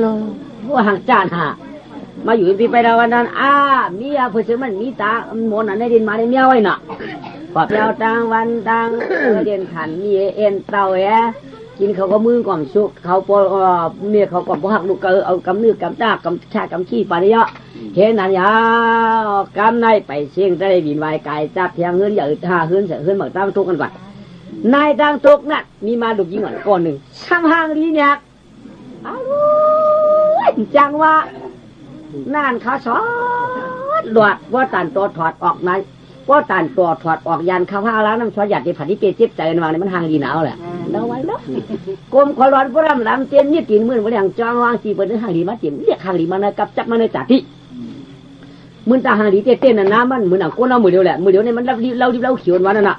โลว่าห่างจานหามาอยู่ที่ไปดาวันนั้นมียาเพื่อมันมีตาโมนันได้ดินมาได้เมียไว้น่ะปอบเราต่างวันต่างเดินขันมีเอ็นเต่ากินเขาก็มือก่อมสุกเขาปอเมียเขาก่อมพหักลูกเกอเอากำเนื้อกำตากำชากำขี้ปานเยอะเห็นนั่นยากำในไปเชียงได้บินวายกายจับเทียงเฮือนอย่าท่าเฮือนเสือเฮือนหมดตั้งทุกกันก่อนนายตั้งทุกนั่นมีมาดุยิงก่อนหนึ่งช่างห่างดีเนี่ยจังว่านั่นเขาสอนหลวดว่าตันตัวถอดออกนายว่าตันตัวถอดออกยันข้าวแล้วน้ำช้อนหยาดที่ผัดที่เปรี้ยวเจ็บใจมาเนี่ยมันห่างดีหนาวแหละเราไว้แล้วกลมขอร้อนพระรำลำเตียนยี่ตีนมื่นวันอย่างจองวางสีเปิดห่างดีมาเตียนเรียกห่างดีมาในกับจับมาในจ่าที่มื่นตาห่างดีเต้นน่ะน้ำมันเหมือนหนังก้นเรามือเดียวแหละมือเดียวเนี่ยมันเราเขียววันนั้นน่ะ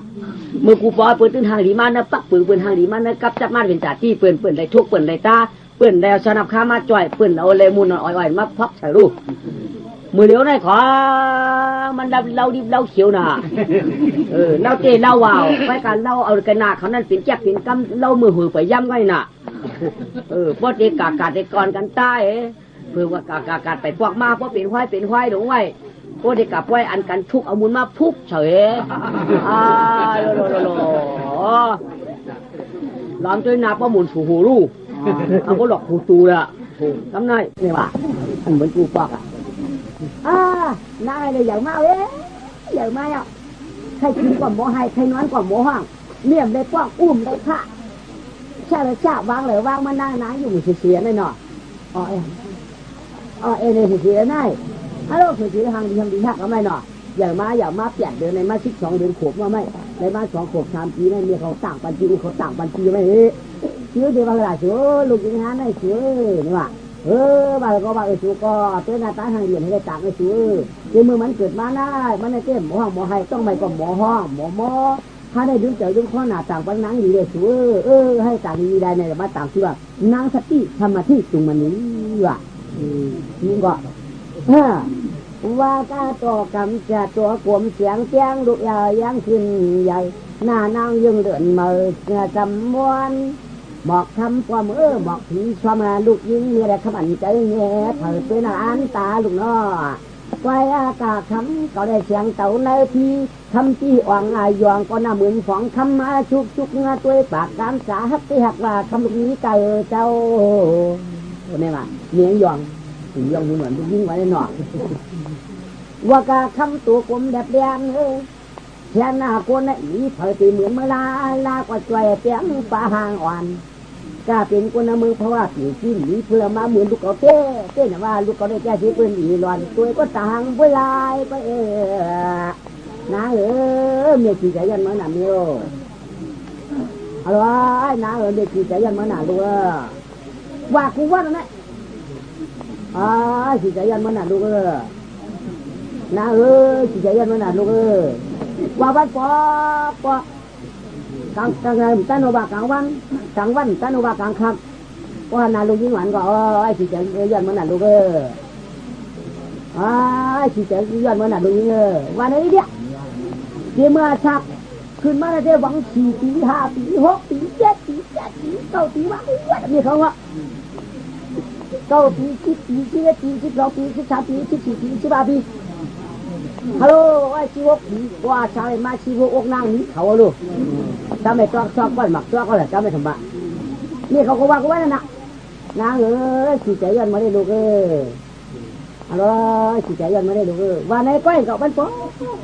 มือกูปอเปิดตื้นห่างดีมานะปักปืนห่างดีมานะกับจับมาเป็นจ่าที่เปิ่นได้ทุกเปิ่นได้ตาเปิ่นได้ชนับข้ามาจ่อยเปิ่นเอาเลมูนอ่อยๆมาพับใส่รูปมือเดียวในขอมันเราเขียวน่ะเราเตะเราวาวไปกันเราเอากระนาเขานั่นเป็นแจ๊กเป็นกำเรามือหือไปย่ำไงน่ะพอเตะกากาเตะก่อนกันใต้เพื่อว่ากาไปพวกมาเพราะเป็นควายหลงไว้พอเตะกับไว้อันกันทุกเอามุนมาพุกเฉยล้อมด้วยนาป้ามุนถูหูรูเอาก็หลอกหูตูละทำไงเนี่ยว่ะอันเหมือนกูปอกนายเลยอย่างมาอย่างมาอ่ะใครกินกว่าหมูให้ใครนอนกว่าหมูห้างเลี่ยมได้ป้องอุ้มได้ค่ะใช่เลยจ้าวางเลยวางมานั่งอยู่เสียหน่อยเนี่ยเสียหน่อยฮัลโหลเสียทางดีหักเอาไม่หน่อยอย่างมาเปลี่ยนเดือนในมา12 เดือนขวบมาไม่ในมา2 ขวบ3 ปีไม่มีเขาต่างปันจีเขาต่างปันจีไม่เชื่อเดี๋ยวบางรายเชื่อลูกยิงงานได้เชื่อนี่ว่ะบางก็ชูก็เต้นหน้าตาทางเรียนให้ได้ต่างให้ชูเดี๋ยวมือมันเกิดมาได้มันในเต้นหมอห้องหมอให้ต้องไม่ก็หมอห้องหมอถ้าได้ดึงเจอดึงข้อหน้าต่างปันนังดีเลยชูให้ต่างดีได้ในมาต่างชื่อว่านางสติธรรมที่จุงมันนี้ว่ะนี่ก็ว่าตาตัวกำจะตัวกลมเสียงแจ้งลูกใหญ่ยังขึ้นใหญ่หน้านางยังเดินมาจำวันบอกคำความบอกผีชอบมาลูกยิงมีอะไรขมันใจแง่เถิดเป็นอันตาลูกน้อไว้อากาศคำก็ได้เสียงเต่าในทีคำที่อ่างอายองก็น่าเหมือนของคำมาชุกเงาตัวปากตามสาหักที่หักว่าคำลูกนี้เก่าเจ้าไม่มาเลี้ยงยองเหมือนลูกยิงไว้ในหนอว่ากาคำตัวกลมแบบแดงแค่หน้าคนน่ะอีเผยตีเหมือนเมื่อลากว่าจ่วยเสียงฟ้าห่างอ่อนกาเป็นคนมือเพราะว่าผีขี้หนีเพื่อมาเหมือนลูกเขาเต้นว่าลูกเขาได้แก้ที่ปืนอีหลอนตัวก็ต่างเวลาไปนาเมียขี้ใจยันมาหนาเมียอะไรนาเมียขี้ใจยันมาหนาลูกว่ากูว่านั่นแหละขี้ใจยันมาหนาลูกนาขี้ใจยันมาหนาลูกว่าบ้านปอกลางตั้นโนบากลางวันตั้นโนบากลางค่ำว่านาลูกยิ่งหวานก็ไอ้ขี้ใจยันมาหนาลูกขี้ใจยันมาหนาลูกยิ่งวันนี้เดียวเมื่อชักขึ้นมาได้หวัง4 ปี 5 ปี 6 ปี 7 ปี 9 ปีว่ามีเขาว่า9 ปี10 ปี 11 ปี 12 ปี 13 ปี 14 ปี 15 ปีฮัลโหลไอ้ชีวกว่าชาวมาชีวกอกนางนี้เขาลูกจำไม่ต้องชอบก้อนหมักชอบก็แหละจำไม่ทำบะนี่เขาก็ว่านั่นนะนางขี้ใจยันมาได้ลูกฮัลโหลขี้ใจยันมาได้ลูกวันไหนก้อยกับมันบ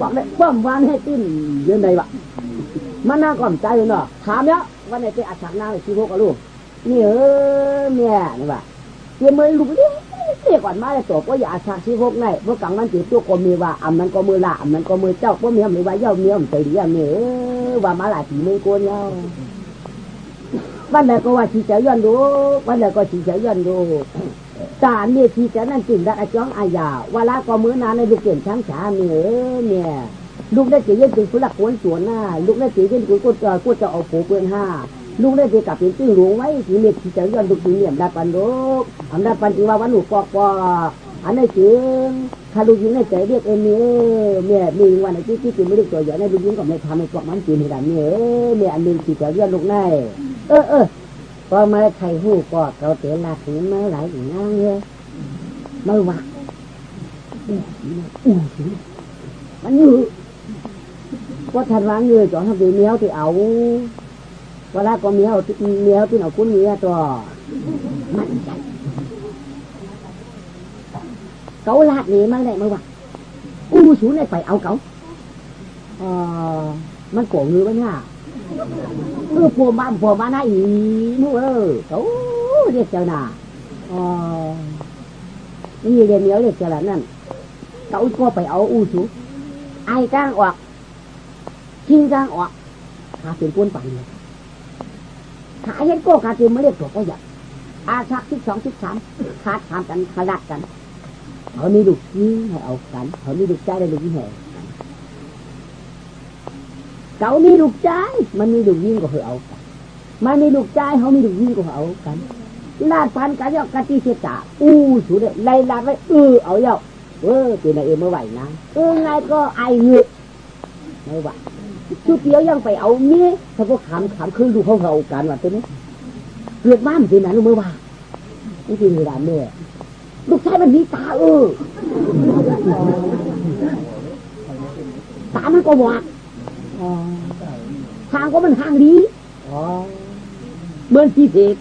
อกได้ป้อมวันให้ติ้นยืนใดวะมันน่าก่อมใจเนาะถามเนาะวันไหนไปอัดฉากนางชีวกกับลูกนี่เมียนี่วะเกี่ยมือลูกเรียกก่อนมาเลยตัวก็อย่าชักชีพกไงพวกกังมันจีตัวก็มีว่าอ่ำมันก็มือละอ่ำมันก็มือเจ้าพวกเมียมีว่าเย้าเมียมใจดีอ่ะเมียว่ามาหลายปีมือโกนเย้าวันไหนก็ว่าชีเฉยยันดูวันไหนก็ชีเฉยยันดูตาเนี่ยชีเฉยนั่นจริงได้จ้องอายาเวลาก็มือนานในลูกเก่งช้างฉาเมียลูกได้จีเย็นเป็นผู้หลักคนสวนหน้าลูกได้จีเย็นกูจะเอาโผเปลือนห้าลูกได้ไปกับเป็นตื้อหลวงไว้ที่เมียที่จะย้อนลูกที่เมียได้ปันลูกทำได้ปันที่ว่าวันหนูปอกอันนี้จริงถ้าลูกยิงในใจเรียกเมียมีวันไหนที่ไม่ได้ตัวใหญ่ในลูกยิงก็ไม่ทำให้พวกมันกินให้ได้เมียอันนึงที่จะย้อนลูกใน พอมาใครหูก็เกาเตะลาถึงมาหลายอย่างนั่งเลยมาว่ามันอยู่ว่าทันวางเงยจอดทำดีเมียวที่เอาเวลาก็เมียวที่เอาคุ้นเมียตัวมันใจเกาลาดนี่มาเลยมาว่าสูnày phảiเอาเกามันโกงเงือวะเนี่ยพวกมาหน้าอีนู่เกาเรียกเจ้าหน้านี่เรียนเมียวเรียกเจ้าหน้านั่นเกาก็ไปเอาสูไอ้จ้างออกทิ้งจ้างออกขาเป็นก้นปั่นเลยขาเห็นโก้ขาเต็มมาเรียกตัวก็อยากอาชัก12 13ขาดทำกันขลัดกันเขามีลูกยิงให้เอากันเขามีลูกใจได้ลูกยิงให้เขามีลูกใจมันมีลูกยิงก็ให้เอากันมันมีลูกใจเขามีลูกยิงก็ให้เอากันลาดพันกันยอกกะทิเสียจ่าสูดเลยไล่ลาดไว้เอาเยอะตัวไหนเมื่อไหร่นะไงก็ไอเงือกไม่ไหวชุดเดียวยังไปเอาเนี้ยถ้าพวกขำขึ้นดูเขากันว่าตัวนี้เกิดบ้านที่ไหนรู้เมื่อวานนี่คือด่านเนี่ยลูกชายมันมีตาตามันก็หวานทางก็มันทางดีเหมือนที่เด็ก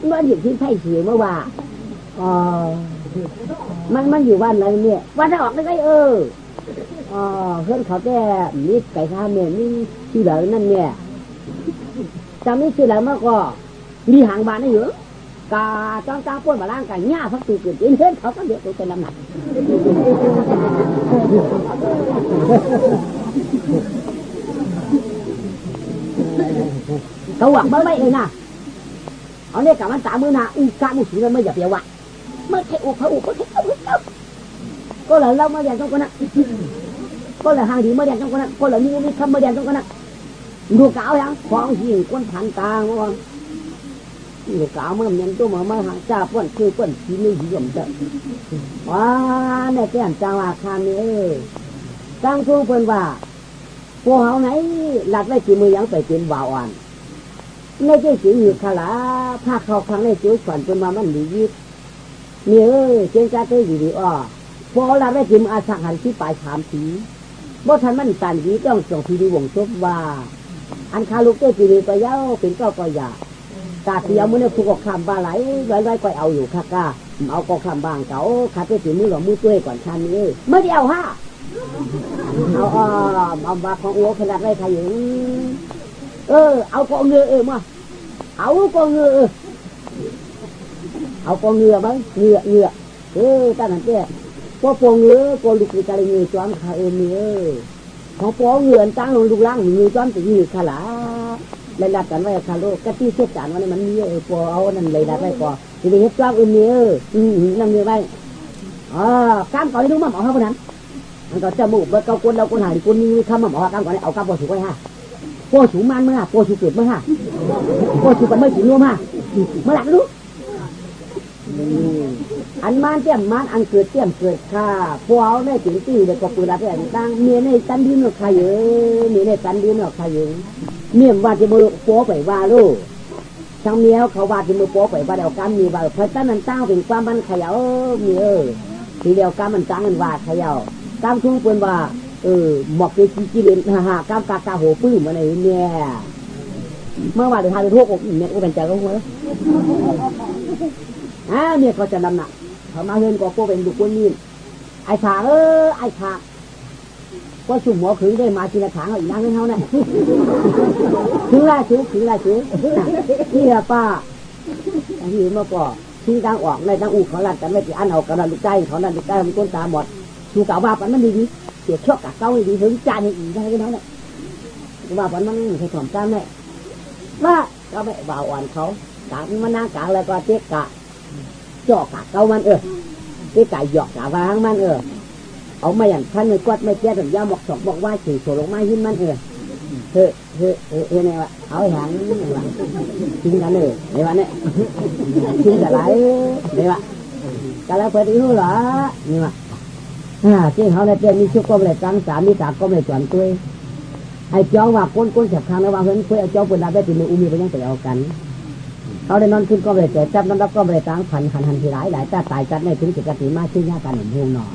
เมื่อหยิบที่ไถ่เสียเมื่อวานมันอยู่บ้านอะไรเนี่ยวันจะออกได้ไงเพื่อนเขาแก่มีไก่ข้าวเนี่ยมีชื่อเหล่านั่นเนี่ยจำไม่ชื่อเหล่ามาก็มีหางบานได้เยอะกาจ้างป้นมาล่างกันหญ้าพักตูเกิดเห็นเขาก็เดือดตัวเป็นลำหนักเขาหวังไม่เลยนะเอาเนี่ยกับมันตามือนากาบุษีมันไม่หยับเยาว์ไม่ใช่อุเขาไม่ใช่ก็เลยเรามาเรียนตรงกันนะก็เลยหางดีมาเรียนตรงกันนะก็เลยนี่คำมาเรียนตรงกันนะดูเก่ายังฟ้องหิ่งก้นผ่านตาว่าดูเก่าเมื่อเรียนตัวมาหาจ้าป้นคือป้นที่นี่ที่ยมจะว้าเนี่ยแก่จังว่าคำนี้ตั้งทุ่งเพิ่นว่าพวกเขาไหนหลัดไว้กี่มือยังไปเป็นบ่าวอ่อนในเจ้าสีหยุดขลาผ้าเขาครั้งในจิ้วฝันเป็นมามันดียิบเนี่ยเจ้าจ้าเต้ยดีพอหลัดไว้กี่มืออาสังหันที่ปลายถามสีบ่ทันมันตันดีต้องส่งทีดีวงชบว่าอันคาลูกเต้ปีนี้ก็เย้าเป็นก็ยากาเสียมือเนี่ยผูกคำบาไหลไว้ก็เอาอยู่ค่ะก้าเอาก็คำบางเก่าขาเต้ปีมือหลอมือตัวก่อนชันนี้ไม่ได้เอาฮะเอาบาของอ้วขนาดไรใครอยู่เอากองเงือมาเอากองเงือเอากองเงือมั้งเงือตั้งแต่เนี่ยพอปองเงือก็ลูกในการเงือจ้อนขาเนี่ยพอปองเงือตั้งลงลูกล่างเงือจ้อนจะยืดขาหลาเลยดัดกันไว้คาโลกะที่เช็ดจานวันนี้มันมีพอเอานั่นเลยดัดไว้พอทีนี้เฮ็ดจ้องเนี่ยนั่งเงือไว้กล้ามก่อนนี่ดูมั่งเอาเข้าคนนั้นมันก็จะมุกเบอร์เกาคนเราคนหายคนนี้คำมั่งเอากล้ามก่อนเอากล้ามพอถูกไว้ฮะพอถูกมันเมื่อพอถูกเกิดเมื่อฮะพอถูกกันเมื่อถึงรู้มาเมื่อหลังรู้อันมันเตี้ยมมันอันเกิดเตี้ยมเกิดค่ะพวกเอาในถึงตีเลยก็ปืนอะไรต่างเมียในตันดินหรอกใครเยอะเมียในตันดินหรอกใครเยอะเมียว่าจะมือโป๊ไปว่าลูกช่างเมียเขาว่าจะมือโป๊ไปว่าเดียวกันมีว่าเพราะตั้งนั้นตั้งเป็นความมันขยาวเมียทีเดียวกันมันตั้งกันว่าขยาวกามทุ่งเป็นว่าหมอกเป็นจีเลนกามกาโหปื้มอะไรเนี่ยเมื่อวานเดือดทายไปทั่วอกเนี่ยก็เป็นใจก็หัวเนี่ยเขาจะนำหนักเขามาเห็นก็โกเป็นดุคนนี้ไอ้ขาไอ้ขาก็สุ่มหัวขึงได้มาทีละขางอีกนั่งให้เขาเนี่ยขึงไล่ขึงนี่แหละป้าที่เมื่อก่อนที่ดังออกในดังอู่เขาลัดกันไม่กี่อันเอากระดานลูกใจเขาดันลูกใจมันก้นตาหมดชูเก่าว่าปันมันดีเสียชอบกับเก่าดีถึงจานอีกได้กันเท่านั้นว่าปันมันใช้ถอมจานแม่ว่าก็ไม่บ่าวอ่อนเขากางมันนั่งกางแล้วก็เจ๊กะจ่อกะเก่ามันเจ๊กะหยอกกะวางมันเอามาอย่างท่านไม่กวาดไม่แก้ถึงยาหมอกสองบอกว่าฉี่โฉลงไม้หินมันเฮ้เนี่ยวะเอาหางทิ้งกันในวันนี้ทิ้งแต่ไรเนี่ยวะกันแล้วเปิดอีหูเหรอนี่วะที่เขาเนี่ยมีชุกก็ไม่ได้ตั้งสามมีตาก็ไม่ได้จวนตัว ไอ้เจ้าว่าก้นแฉบคางระวังเพิ่นคุยไอ้เจ้าปุ่นดาได้ตีมืออุ้มีไปยังไปเอากันเขาได้นอนขึ้นก็ไม่ได้แต่จับน้ำรับก็ไม่ได้ตั้งพันหันทีหลายแต่ตายจัดในถึงจิตกติมาชื่อยาการหนุ่มหูหน่อ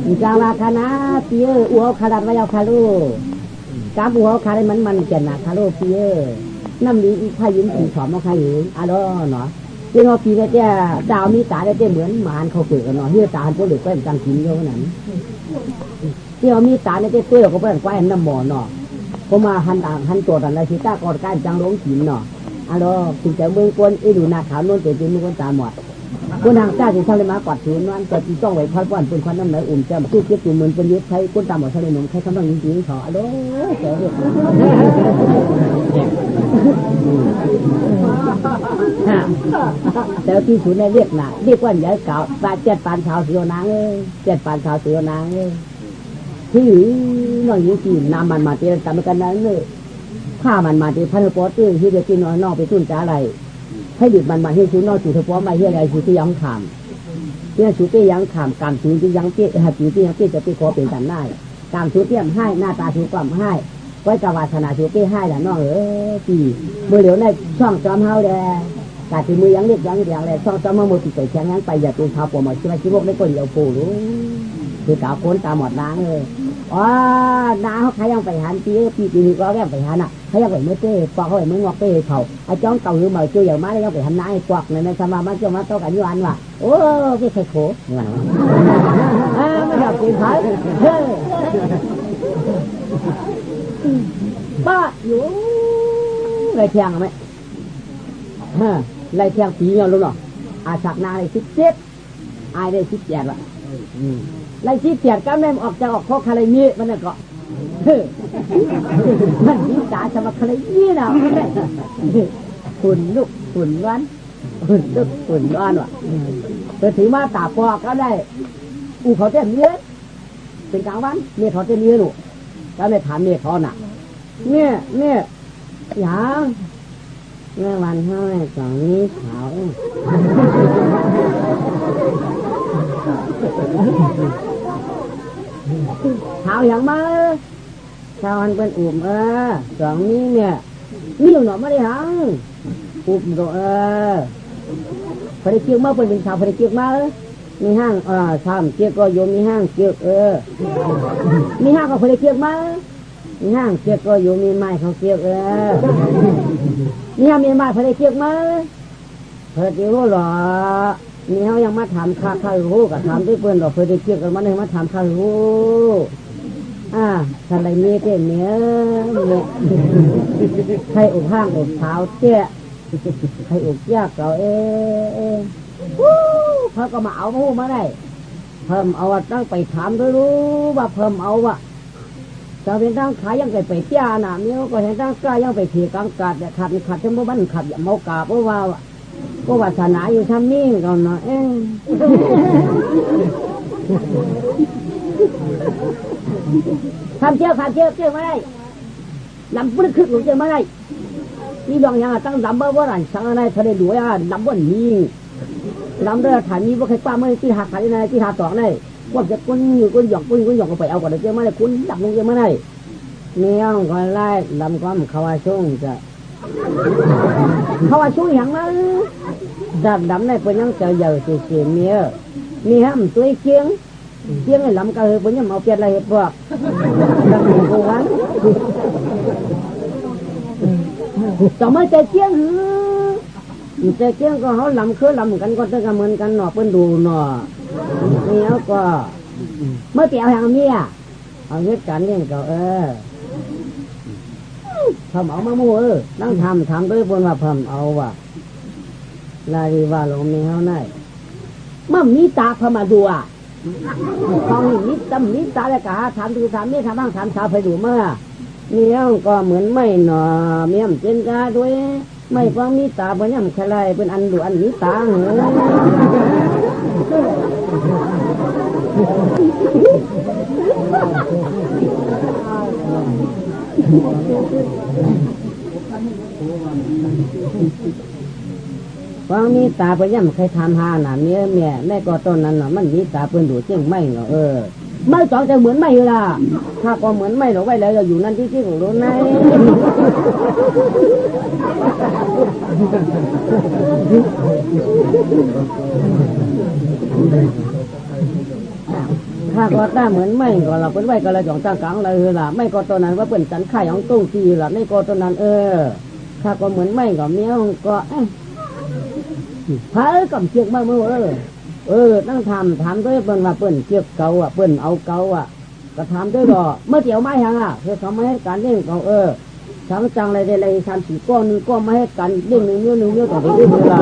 อีกาว่าคณะเปียอ้วขาดัดไว้เอาคาลูกาบัวคาได้มันเจนหนักคาลูเปียน้ำดีอีกพายิ้มสีฉ่ำมาใครอยู่อะล้อเนาะเจ้าปีเนี่ยเจ้าดาวมีตาได้เหมือนหมานเขาเปิดกันเนาะเฮียตาพวกเด็กก็เป็นจังกินเยอะนั้นเจ้ามีตาเนี่ยเจ้าก็เป็นควายน้ำหมอเนาะผมมาหันตัวอะไรที่ตากอดการจังหลงกินเนาะอะล้อถึงจะเมืองกวนไอ้ดูนาขาวนุ่นเตะมือคนตาหมดคนทางเจ้าจึงทำเลยมากอดถือนั่นแต่ต้องไว้พัดป้อนเป็นควันน้ำไหลอุ่มแจ่มสู้เก็บตัวเหมือนเป็นยึดใช้คนตาหมดใช้หนุ่มใช้คำต้องจริงๆเขาอะล้อเจ๋อเลยแต่ที่สุดในเรียกน่ะเรียกว่าใหญ่เก่าปลาเจ็ดปานชาวเสียวนางเจ็ดปานชาวเสียวนางที่น้องยิ่งกินน้ำมันมาเตะกันเหมือนกันนั่นเลยข้ามันมาเตะพันธุ์ปอดตื้อที่เด็กกินน้อยนอกไปตุ้นจ้าอะไรให้ดิบมันมาให้ชูนอกจูเฉพาะไม่ให้อะไรชูที่ยังขามเนี่ยชูที่ยังขามกามชูที่ยังเตี้ยหาชูที่ยังเตี้ยจะไปขอเป็นกันได้กามชูเตี้ยมให้หน้าตาชูกล่อมให้ไว้กวาสนาชูเตี้ยให้ละน้องปีมือเหลียวในช่องจอมเฮาแดกาที่มือยังเรียกยังอย่างไรช่องจอมเฮาหมดติดใจแข็งยังไปอย่าตูนเท้าปวดหมดชีวิตชีวกไม่คนเดียวปูรู้คือกาโคนตาหมดล้างเลยอ๋อน้าเขาใครยังไปหันปีก็แก้ไปหันอ่ะใครยังไปเมื่อเต้ปอกเขาไปเมื่องอกเต้เขาไอ้จ้องเก่าหรือมาเกี่ยวอย่างมาแล้วยังไปหันน้าไอ้ปอกในสมามันเกี่ยวมาโตกันยุอันว่ะโอ้พี่ใครโขไม่ชอบกินไผ่ป้าอยู่ไรเทียงไหมไรเทียงปีเนี่ยรู้หรออาสักนาได้17อายได้17ว่ะไร17ก็แม่ออกจะออกข้อคาร์มีมันก็มันยิ่งจ๋าจะมาคาร์มีนะฝุ่นลุกฝุ่นร้อนฝุ่นลุกฝุ่นร้อนว่ะถือมาตาปอกก็ได้อูเขาเต้นเยอะเป็นกลางวันเนี่ยเขาเต้นเยอะหนูแล้วเลยถามเนี่ยเขาหนักเนี่ยอย่างเมื่อวันเท่าไหร่สองนี้เขาอย่างมาชาวอันเป็นอุ่มสองนี้เนี่ยนี่หนูไม่ได้หังอุ่มตัวพอได้เกี่ยวมาเป็นชาวพอได้เกี่ยวมามีห้างทำเกี่ยวก็โยมมีห้างเกี่ยวมีห้างก็พอได้เกี่ยวมามีห้างเกี่ยวก็โยมมีไม้เขาเกี่ยวมีห้างมีไม้พอได้เกี่ยวมาพอได้เกี่ยวหรอมีเขายังมาถามข้ารู้กับถามด้วยเพื่อนเราเคยได้เกี่ยวกันมาเลยมาถามข้ารู้ทำไรมีเตี้ยเนี้ยใครอุกห้างอุกเท้าเตี้ยใครอุกยากเราเขาก็มาเอาผู้มาได้เพิ่มเอาตั้งไปถามด้วยรู้ว่าเพิ่มเอาจะเป็นตั้งขายยังไปเตี้ยหนาเนี้ยก็เห็นตั้งกล้ายังไปขี่กลางกาดขัดจนบ้านขัดอย่าเมากาเพราะว่าก็วาสนาอยู่ทำนี่ก่อนเนาะทำเจ้ามาได้ลำปึ๊กขึ้นหนูเจ้ามาได้นี่ลองยังตั้งลำบ่ว่าหลังสังอะไรทะเลดุลำบ่นี้ลำเรือฐานนี้ว่าใครป้าเมื่อที่หาขายในที่หาต่อในว่าจะกุ้นอยู่กุ้นหยอกก็ไปเอาก่อนเจ้ามาได้กุ้นดับลงเจ้ามาได้เนี่ยก็ไล่ลำก้อมเขาว่าช่วงจะเขาว่าช่วงอย่างนั้นดำในเป็นยังเจอเยอะเสียเมียมีห้ามตัวเคียงไอ้ลำก็เฮ้ยเป็นยังเอาเปลี่ยนอะไรพวกดำอยู่กูวันต่อมาใจเคียงก็เขาลำคือลำกันก็จะเหมือนกันหนอเปิ้นดูหนอเนี่ยก็เมื่อเกี่ยวอย่างเมียเอาเหตุการณ์เรื่องเก่าทำเอามาโม่นั่งทำด้วยบนว่าทำเอาว่ะลาดีว่าลงมีเท่านั้นมั่มมีตาพมาดูทองมีตาแล้วกะถามดูถามนี่ถามบ้างถามชาวไปดูเมื่อเนี่ยก็เหมือนไม่หนอเมียมเจนกาด้วยไม่ฟังมีตาเป็นยังใครเป็นอันดูอันมีตาฟัง มีตาเปิ้นย่ำใครทำหาหนาเนี้ยแม่แม่ก็ต้นนั้นน่ะมันมีตาเปิ้นดูเจ้งไม่เหรอไม่สองจะเหมือนไม่ล่ะถ้าก็เหมือนไม่หรอกไว้แล้วเราอยู่นั่นที่ที่ของรู้ไหมถ้าก็ต้าเหมือนไม่ก็เราเป็นไว้ก็เราจ่องตั้งกลางเลยล่ะไม่ก็ตอนนั้นว่าเป็นสันไข่ของตุ้งตีล่ะไม่ก็ตอนนั้นถ้าก็เหมือนไม่ก็เมี้ยวก็พากับเชือกมาเมื่อนั่งทำถามด้วยเปิ้นว่าเปิ้นเชือกเก่าเปิ้นเอาเก่าก็ถามด้วยก็เมื่อเดี๋ยวไม้หังเพื่อทำให้การเล่นเขาทั้งจังอะไรได้ทำสี่ก้อนนึงก็ไม่ให้กันเล่นหนึ่งนิ้วต่อไปเรื่อยๆล่ะ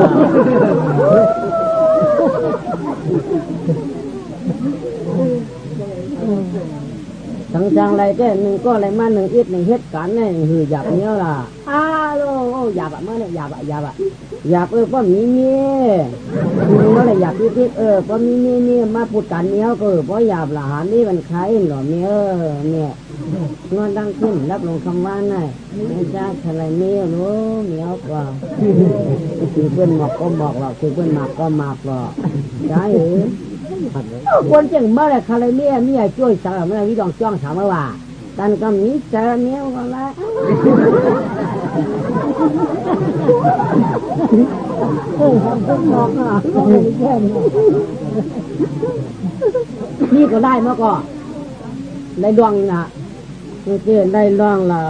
ทั้งจังอะไรแค่หนึ่งก็อะไรมาหนึ่งอิดหนึ่งเฮ็ดกันเนี่ยคือหยาบเนี้ยล่ะโอ้หยาบเมื่อเนี่ยหยาบก็มีเมียเมื่อไรหยาบพิษก็มีเมียมาพูดกันเนี้ยก็เพราะหยาบหลานนี่มันใครหรอเมียเนี่ยนวลดังขึ้นรับลงคำว่าไงไม่ใช่อะไรเมียรู้เมียก็คือเพื่อนหมอกก็บอกหรอกคือเพื่อนหมากก็หมากหรอกใช่หรือคนเจ๋งเมื่อไรใครเมียช่วยสาวเมื่อวิจารณ์จ้องถามว่ากันก็มีเจอเมียก็แล้วนี่ก็ได้เมื่อก่อนได้ดวงนะเกิดได้ดวงละ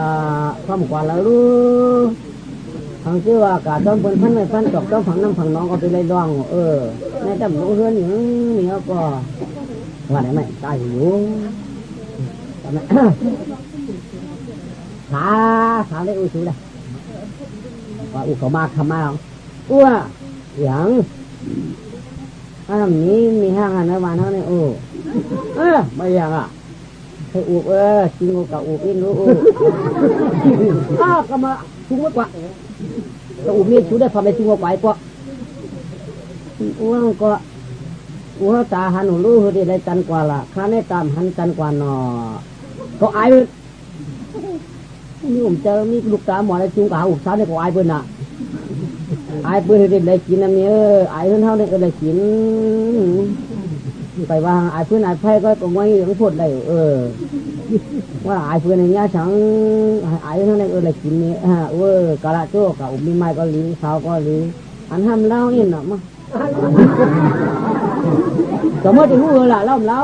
ความกว่าละรู้ทางชื่อว่ากาต้องเป็นพันไม่พันตกต้องฝังน้ำฝังน้องก็ไปได้ดวงในจำรู้เรื่องอย่างนี้ก็ว่าไหนไม่ตายอยู่ขาเลยอุ้ยสูเลยว่าอุ้ยเขามาทำมาหรออ้วอย่างนี้มีห้างอันนั้นวันเท่านี้ไม่อย่างให้อุ้จริงกับอุ้อินรู้ก็มาสูงกว่าก็อุ้นี่สูงได้พอไปสูงกว่าปะอ้วก็อ้วตาหันหนูรู้ที่ได้จันกว่าละข้าได้ตามหันจันกว่าหนอก็อายนี่ผมเจอมีลูกตาหมอได้จุงกาอุกสาวได้ก็อายเปิ้นน่ะอายเปิ้นได้กินอันนี้อายเพิ่นเฮาได้ก็ได้กินไปว่าอายเพิ่นอายไผก็ไม่ยังพูดได้ว่าอายเพิ่นอย่างเงี้ยฉังอายเพิ่นได้กินนี่กะละโจกะอุมีไม้ก็ลีสาวก็ลีอันห้ามเล่านี่น่ะมาสมมติที่ฮู้ล่ะเล่า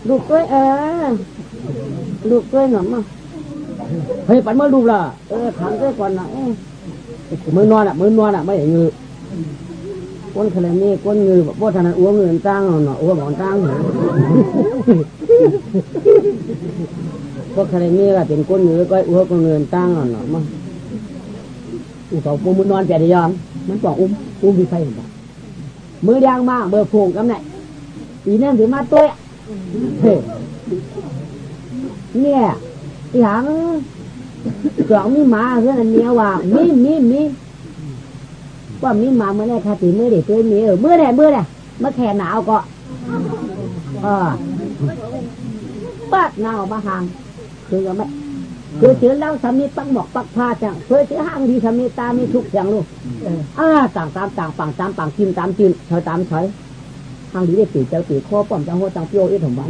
ลูกเอ้ยลูกเอ้ยหน่ะมาเฮ้ยปันมาลูกล่ะถามเอ้ยก่อนน่ะมือนอนไม่เงือก้นทะเลนี่ก้นเงือบ่ทันอ้วงเงินตั้งเนาะอ้วงบ่ตั้งพวกทะเลนี่ก็เป็นก้นเงือก็อ้วงเงินตั้งเนาะมาเขาปูมือนอนแก่ได้ยอมมันบอกอุ้มมีไฟเห็นป่ะมือแดงมาเบอร์โผงกันไหนปีนั้นถือมาตัวเนี่ยที่หางกล่องมีหมาเพื่อนเนี้ยว่ามีว่ามีหมาเมื่อไรค่ะตีมือเด็กตัวนี้เมื่อไรมาแขนหนาวก็ปัดหนาวมาห่างคือก็ไม่คือเชื้อเล่าสามีปักหมอกปักผ้าจังเพื่อเชื้อห้างดีสามีตามีทุกอย่างลูกต่างฝั่งตามฝั่งจิ้มตามจิ้มเฉยตามเฉยห้างดีได้ปีเจ้าปีข้อป้อมจังหัวจังเปี้ยวอีถมวัน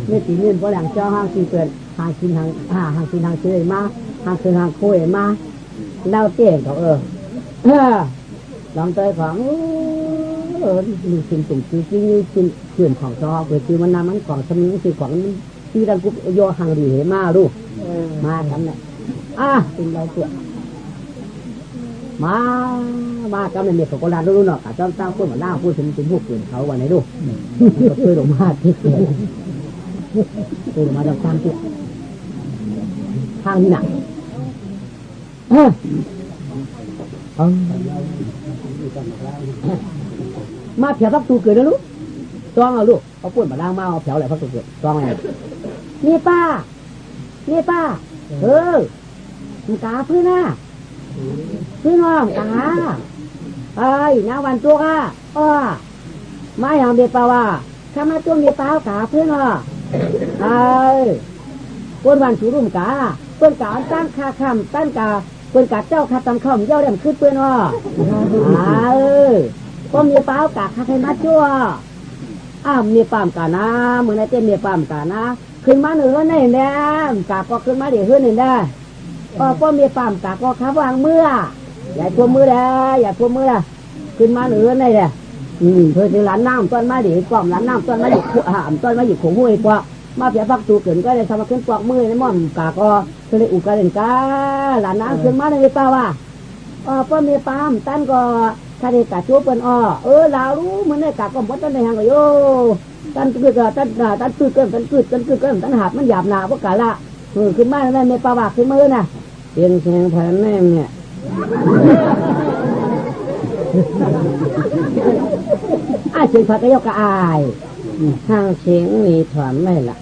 นี่ตีนี่เพราะแหล่งเจ้าห้างที่เกิดห้างกินห้างเฉยมาห้างคือห้างโค้ยมาเล่าเตี้ยเขาลองเตยของมีสิ่งตุ่มจริงสิ่งเขื่อนของจอเกิดคือมันน้ำมันของสมิงคือของที่ดังกุบโยห่างดีเหมาดูมาทำเนี่ยเป็นเราเตี้ยมาจำเป็นเด็กของโบราณรู้เนาะกะจำตั้งพูดมาล่าพูดถึงพวกเกินเขาวันไหนดูก็เคยหลงมาที่เกิดเคยหลงมาจำตั้งเตี้ยทางที่หนักมาเผียวพักตูเกิดแล้วลูกต้องเอาลูกเขาพูดมาล่างมาเอาเผียวอะไรพักตูเกิดต้องไงนี่ป้ามันกาพื้นหน้าพี่น้องตาน้าวันตัวมาอย่างเดียวป่าว่าถ้ามาตัวเดียวป่ากาเพื่อนคนวันชูรุ่มกา เปิ้นกาตั้งคาคำตั้งกาเปิ้นกาเจ้าคาตำข้าวเย้าเดี่ยมขึ้นเปิ้นว่าก็มีเป้ากาคาใครมาชั่วมีปามกานะมือในเต้นมีปามกานะขึ้นมาเหนือนี่เนี่ยกาก็ขึ้นมาเดี๋ยวขึ้นนี่ได้ก็มีปามกาก็ขับวางเมื่ออย่าตัวมือเลยอย่าตัวมือละขึ้นมาเหนือนี่แหละเพื่อจะหลานน้ำต้นมาเดี๋ยวกล่อมหลานน้ำต้นมาอยู่ต้นมาอยู่ขงห้วยกว่ามาเพียพักตูเกินก็ได้ทำมาขึ้นปอกมือในม่อมกาก็คือเลยอุกาเด่นกาหลานน้ำขึ้นมาในป่าว่าก็มีปามตั้นก็ถ้าได้กาชูเปิ้นลาวรู้มันได้กาก็บ่ต้นในหางก็โยตั้นคือก็ตั้นตื้อเกินตั้นกึดตั้นหาบมันหยาบหนาพวกกาละขึ้นมาในป่าว่าขึ้นมือน่ะเปลี่ยนแสงแผ่นแนมเนี่ยเสียงผักก็ยกกระอายห้างเสียงนี่ถอนไม่ละ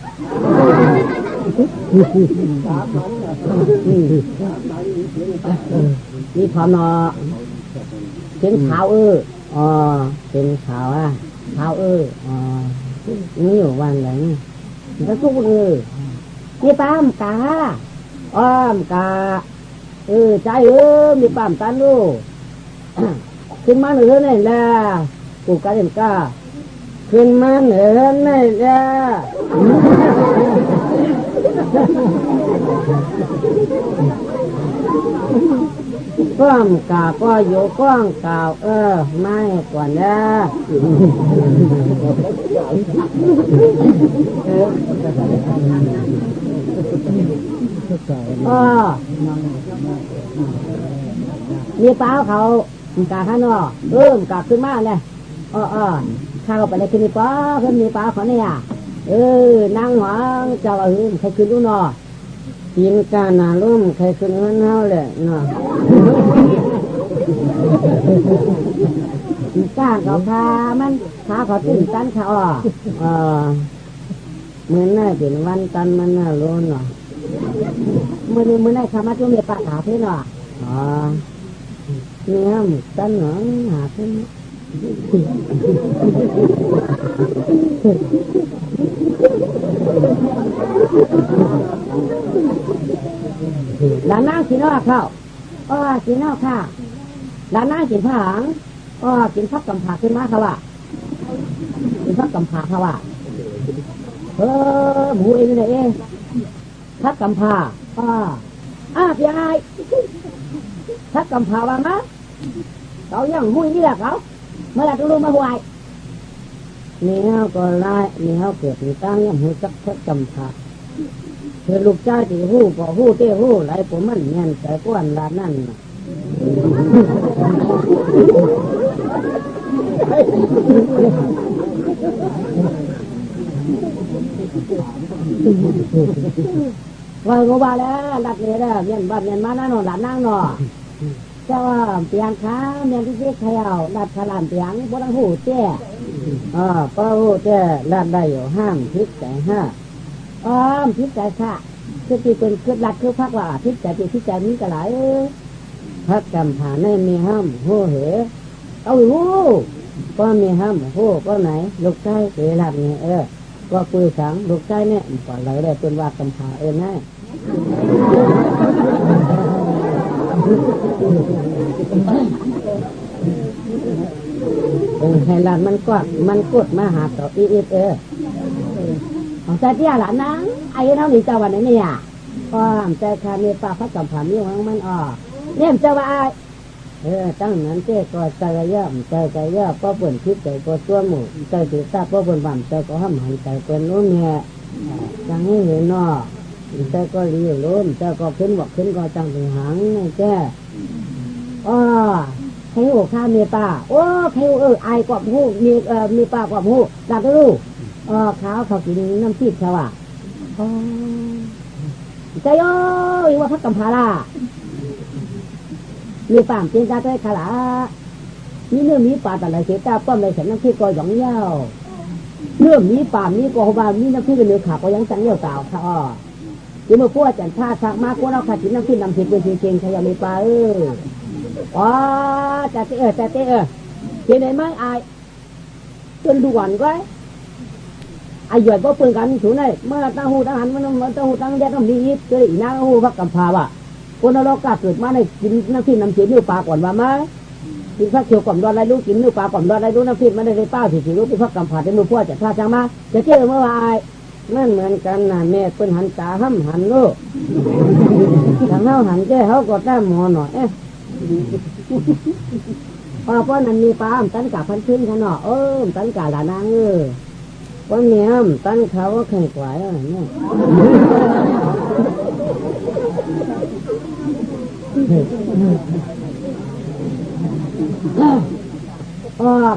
นี่ถอนนอเสียงขาวเสียงขาวขาวนี่อยู่วันไหนแล้วทุกนี่ป้ามกาอ้อมกาใจมีป้ามตันดูขึ้นมาเหนือนี่แหละกูกาเด่นกาขึ้นมาเหนือนี่แหละก้องกาก็อยู่ก้องกาวไม่ก่อนนะมีเปล่าเขากาข้างนอกกาขึ้นมาเลยข้าวไปเลยขึ้นมีเปล่าขึ้นมีเปล่าเขาเนี่ยนั่งหวังเจ้าใครขึ้นรู้นอกินกาหนาลุ่มใครขึ้นเงินเท่าเลยเนาะก้างเขาพามันขาเขาตื่นตันเขาเหมือนน่าเป็นวันตันมันน่าร้อนเนาะมือได้ขามาจุ่มมีปลาขาเพื่อนเนาะเนี่ยตันหนอหาเพื่อนหลานนั่งกินอะไรข้าวกินข้าวค่ะหลานนั่งกินผังกินพักกำผาขึ้นมาค่ะว่ากินพักกำผาค่ะว่าหมูเองเลยเองพักกำผาพี่ไอ้พักกำผาว่ามั้ยเขายังหุ้ยนี่แหละเขาเมื่อไรจะรู้มาห่วยนี่เขาก็ไล่นี่เขาเกิดมีตั้งยังหูจักพักกำผาเธอลูกจ้าที่หู้ก็หู้เต้หู้ไรผมมันเงี้ยแต่ก้อนร้านนั่นว่ากูว่าแล้วดัดเลยแล้วเงี้ยบ้านเงี้ยมาหน้าหนอนหลานนั่งหนอเจ้าเปียงขาเมียนที่เจ๊ขยาวดัดขลานเปียงพวกทั้งหูเจ้ก็หูเจ้ดัดได้อยู่ห้ามพิษแต่ห้าพิษใจค่ะคือที่เป็นคือหลักคือพักว่าพิษใจพิษใจมีกระไรพักกำผ่านในมีห้ามโหเหเอาหูก็มีห้ามโหก็ไหนลูกใจเกลัดเนี่ยก็คุยสังลูกใจเนี่ยก่อนเลยได้เป็นว่ากำผ่านะให้หลานมันกดมาหาต่อของใจเตี้ยหลานนังไอ้เท่านี้เจ้าวันไหนเนี่ยใจคามีปลาพักกับผ่ามีของมันเนี่ยเจ้าว่าตั้งนั้นเจ้ก็ใจเยอะใจเยอะก็เปิ่นคิดใจก็ตัวหมูใจถือตาก็เปิ่นบ่ำใจก็ห้ามหันใจเปิ่นรู้เนี่ยจังให้เห็นใจก็รีล้มใจก็ขึ้นบอกขึ้นก็จังถึงหางนี่แจ้ใครโอ้ข้ามีปลาใครไอ้กว่าหูมีปลากว่าหูดักรู้ขาวเขากินน้ำพริกใช่ป่ะใจโอ้ยว่าพักกำพาลามีป่ามเตียนตาใจขลามีเนื้อมีป่าแต่ละเสียตาป้อมเลยเสร็จน้ำพริกก็หยองเย้าเนื้อมีป่ามมีกบามีน้ำพริกกับเนื้อขาก็ยังจังเย้าเต่าค่ะที่เมื่อพวกจันทราสักมากว่าเราขาดกินน้ำพริกน้ำพริกเป็นจริงๆใครยังมีปลาแต่เที่ไหนไม่อายจนด่วนก็ ไอ้หยอดบ่เปิ่นกันสูนได้เมื่อตั้งหูตั้งหันมันตั้งหูตั้งแดดต้องดีอีกเคยอีนางหูพักกำพาว่าคนนรกกล้าเกิดมาในกินน้ำพริกน้ำเสียนิ้วปลาก่อนว่ามากินข้าวเขียวกล่อมดอนไรรู้กินนิ้วปลากล่อมดอนไรรู้น้ำพริกมันได้เป้าสิรู้เป็นพักกำพาจะมือพ่อจะท่าจังมาจะเจอเมื่อวานนั่นเหมือนกันนะแม่เปิ้นหันตาห้ำหันลูกทางเฮาหันแก่เขาก็ต้าหมอหน่อยพอป้อนนั้นมีปลาตันกาพันขึ้นขนาดตันกาหลานางป้อนเนี้ยตันเขาก็แข่งกว่าเนี่ย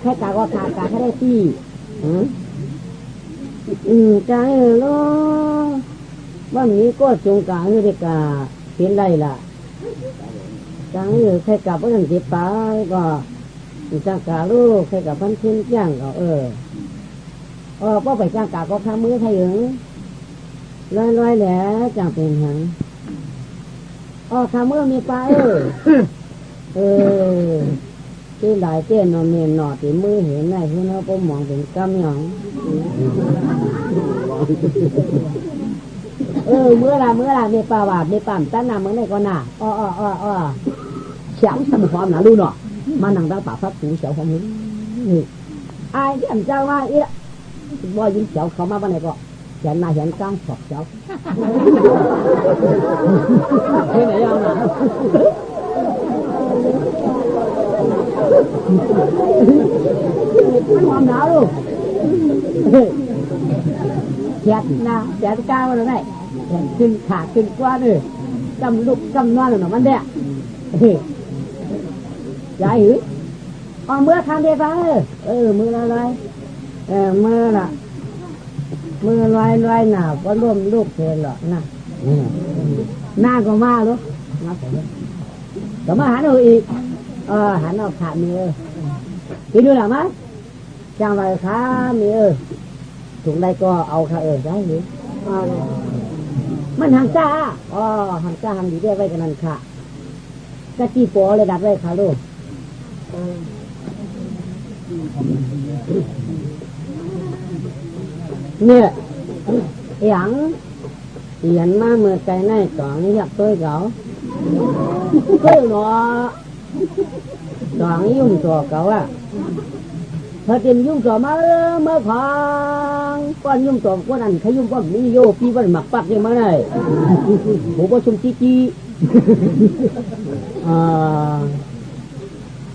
แค่กาก็ขาดกาแค่ได้ที่ใจโลว่ามีก็จงกาให้ได้กาเห็นได้ล่ะจังใครกับว่าอย่างเจ็บตายก็จังกาลูกใครกับพันขึ้นย่างก็ป้อไปจังกาก็ข้ามือไทยหึงลอยแหล่จังเป็นหังข้ามือมีปลาที่หลายเจ้นอนเมียนหนอตีมือเห็นได้ที่เขาผมมองเป็นกำยองเมื่อไรมีปลาหวาดมีปั๊มตั้งน้ำเมื่อไหร่ก็น่ะเฉียวสมความหนาลูเนาะมานั่งตั้งป่าฟักสูเฉียวของมึงไอ้ที่อันเจ้าว่าอีละบ่ยิงเฉียวเขามาบ้านไหนก็เห็นหน้าเห็นกลางสอบเฉียวเฮ้ยไหนยังน่ะความหนาวลูกเฉียดนะเฉียดกลางมาเลยไหนขึ้นขาขึ้นกว่าเลยกำลุกกำนอนหน่อยมันเด้ยายหือเมื่อทำเดียวกันมืออะไรมือละมือลอยหนาวก็ร่วมลูกเพลหรอกนะหน้าก็มาลูกก็มาหันเอาอีกหันเอาขามีกินดูหรือไม่จังไรขามีถุงใดก็เอาขาได้หรือมันหังจ้าหังจ้าหังดีได้ไว้กันนั่นค่ะกะจีโปเลยดัดไว้ค่ะลูกเนี่ยอย่างเขียนมาเมื่อใจในกล่องนี้อยากตัวเขาก็หนอกล่องนี้ยุ่งตัวเขาพอเต็มยุ่งตัวมาเมื่อของก้อนยุ่งตัวก้อนอันขยุ่งก้อนนี้โยพี่ก้อนหมักปักยังมาได้ผมก็ชมจี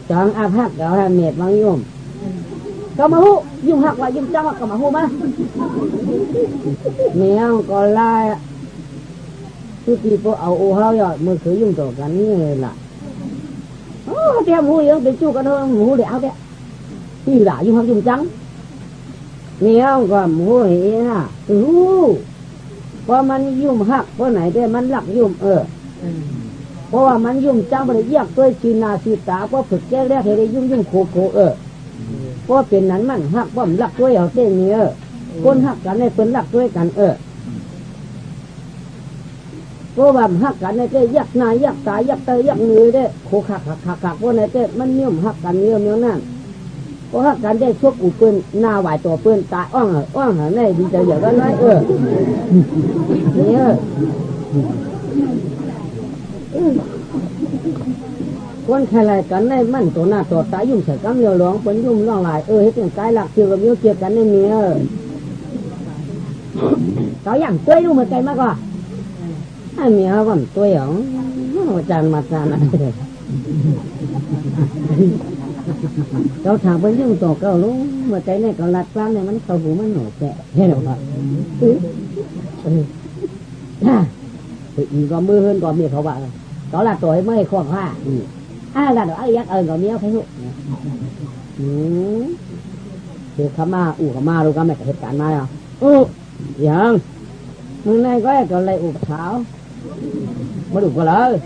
จังอาภักเราเมียดบางยุ่งก็มาหูยุ่งหักว่ายุ่งจังก็มาหูมาเมียก็ไล่ทุกทีพวกเอาโอเฮาหยอดมือถือยุ่งตัวกันนี่ล่ะเตรียมหูยังเป็นจู้กันเถอะหูเดี๋ยวเอาเดี๋ยวที่ด่ายุ่งหักยุ่งจังเมียก็หูเหี้ยเพราะมันยุ่งหักเพราะไหนได้มันหลักยุ่งเพราะว่ามันยุ่งจังไปเลยแยกตัวชีนาชีตาเพราะฝึกแก้แรกให้ได้ยุ่งโคเพราะเป็นนั้นมันหักว่ามันหลักตัวเอาเต้นนี่คนหักกันในเป็นหลักตัวกันเพราะว่าหักกันในเต้ยักหน้ายักตายักเตยยักมือได้โคขักเพราะในเต้มันนิ่มหักกันเนื้อนั่นเพราะหักกันได้ชกอุปืนหน้าไหวตัวปืนตายอ้องหาในดีใจอย่างนั้นเลยนี่คนใครอะไรกันในมันตัวหน้าตัวตายุ่งใส่กันเมียวร้องเป็นยุ่งร้องหลายเฮ็ดอย่างกายหลักเกี่ยวกับเมียวเกี่ยวกันในเมียเขาอย่างตัวดูเหมือนกันมากกว่าไอ้เมียวันตัวอย่างจานมาจานอะไรเราถามเป็นยุ่งตัวเก่าลุงเมื่อใจเนี่ยก็รัดกล้ามเนี่ยมันเขาหูมันหนูแก่เห็นหรือเปล่าอีกก็มือเฮินก็เมียเขาว่าđó là tuổi mới khoan hoa là đó ai ơi có miếng thấy không thì khama khama luôn cái mày hết cả này à dạ hôm nay có cái lại thảo mới đủ có lỡ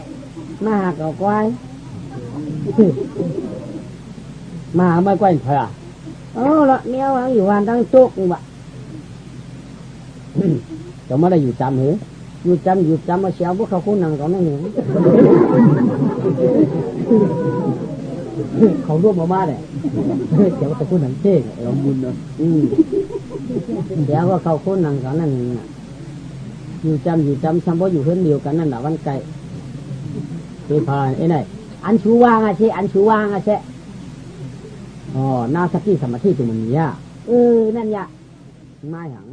mà cậu quay mà mới quay phải à là miếng ănอยู่hoàn đang chốt như vậy cháu mới đâyอยู่chăm nữaอยู่จำมาเชียวพวกเขาคู่นังเขาไม่เห็นเขาร่วมมาเลยเชียวเขาคู่นังเท่งเราบุญเนาะ เดี๋ยวว่าเขาคนนั่งกันนั่นอยู่จำซ้ำว่าอยู่เพื่อนเดียวกันนั่นแหละวันไก่ไปพาไอ้ไหนอันชูวางอะเชอันชูวางอะเชอ๋อนาสกิสมาธิตัวมันเนี่ยนั่นยะไม่หัง